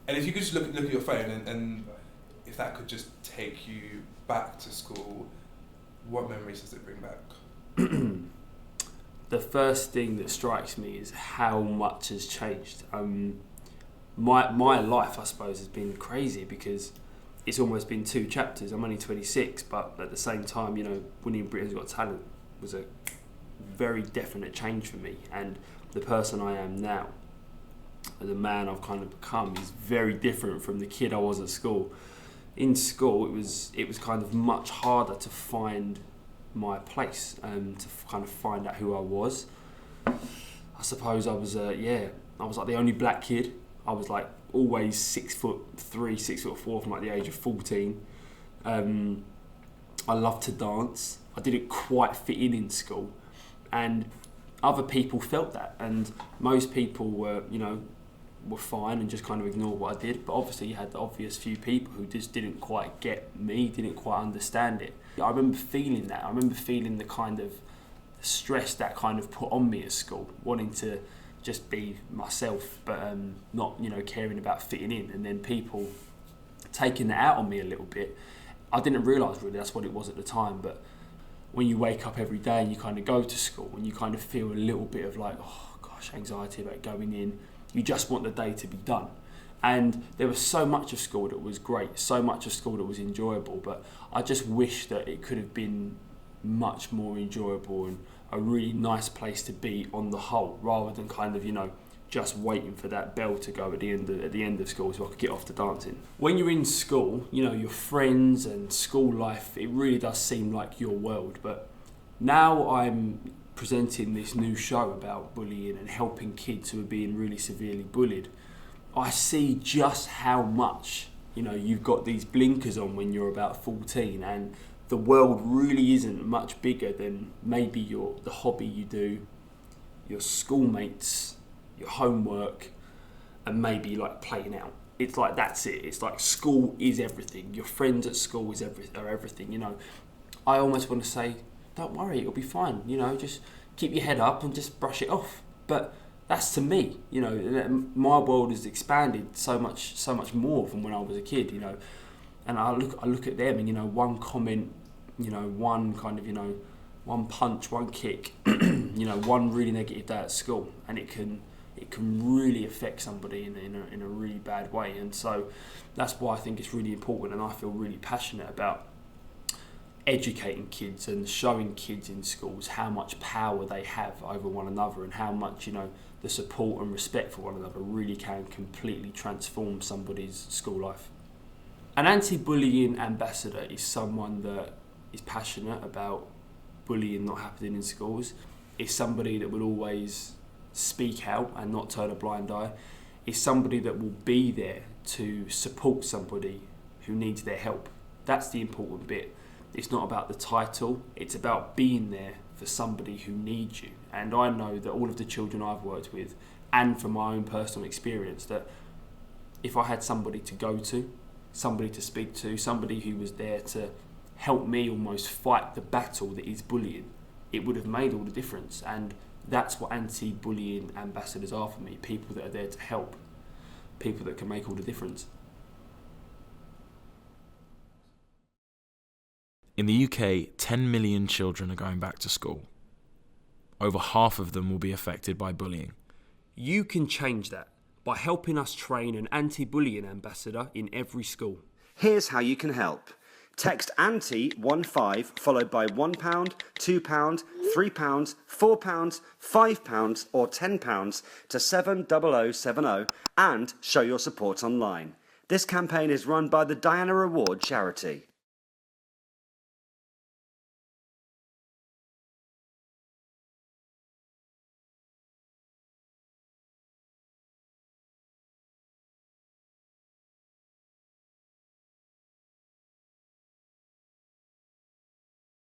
And if you could just look at your phone and if that could just take you back to school, what memories does it bring back? The first thing that strikes me is how much has changed. My life, I suppose, has been crazy because it's almost been 2 chapters. I'm only 26, but at the same time, you know, winning Britain's Got Talent was a very definite change for me, and the person I am now, the man I've kind of become, is very different from the kid I was at school. In school, it was kind of much harder to find my place, to kind of find out who I was. I suppose I was like the only black kid. I was like always 6'3", 6'4" from like the age of 14. I loved to dance. I didn't quite fit in school, and other people felt that, and most people were fine and just kind of ignored what I did. But obviously you had the obvious few people who just didn't quite get me, didn't quite understand it. I remember feeling that. I remember feeling the kind of stress that kind of put on me at school, wanting to just be myself, but not caring about fitting in, and then people taking that out on me a little bit. I didn't realise really that's what it was at the time, but when you wake up every day and you kind of go to school and you kind of feel a little bit of like, oh gosh, anxiety about going in. You just want the day to be done. And there was so much of school that was great, so much of school that was enjoyable, but I just wish that it could have been much more enjoyable and a really nice place to be on the whole, rather than kind of, just waiting for that bell to go at the end of school so I could get off to dancing. When you're in school, your friends and school life, it really does seem like your world. But now I'm presenting this new show about bullying and helping kids who are being really severely bullied, I see just how much, you've got these blinkers on when you're about 14, and the world really isn't much bigger than maybe the hobby you do, your schoolmates, your homework, and maybe like playing out. It's like that's it. It's like school is everything. Your friends at school are everything. I almost want to say, don't worry, it'll be fine. Just keep your head up and just brush it off. But that's to me. My world has expanded so much more from when I was a kid. And I look at them, and one comment, one kind of one punch, one kick, one really negative day at school, and it can really affect somebody in a really bad way. And so that's why I think it's really important, and I feel really passionate about educating kids and showing kids in schools how much power they have over one another, and how much the support and respect for one another really can completely transform somebody's school life. An anti-bullying ambassador is someone that is passionate about bullying not happening in schools. Is somebody that will always speak out and not turn a blind eye. Is somebody that will be there to support somebody who needs their help. That's the important bit. It's not about the title, it's about being there for somebody who needs you. And I know that all of the children I've worked with, and from my own personal experience, that if I had somebody to go to, somebody to speak to, somebody who was there to help me almost fight the battle that is bullying, it would have made all the difference. And that's what anti-bullying ambassadors are for me, people that are there to help, people that can make all the difference. In the UK, 10 million children are going back to school. Over half of them will be affected by bullying. You can change that by helping us train an anti-bullying ambassador in every school. Here's how you can help. Text ANTI-15 followed by £1, £2, £3, £4, £5 or £10 to 70070 and show your support online. This campaign is run by the Diana Award charity.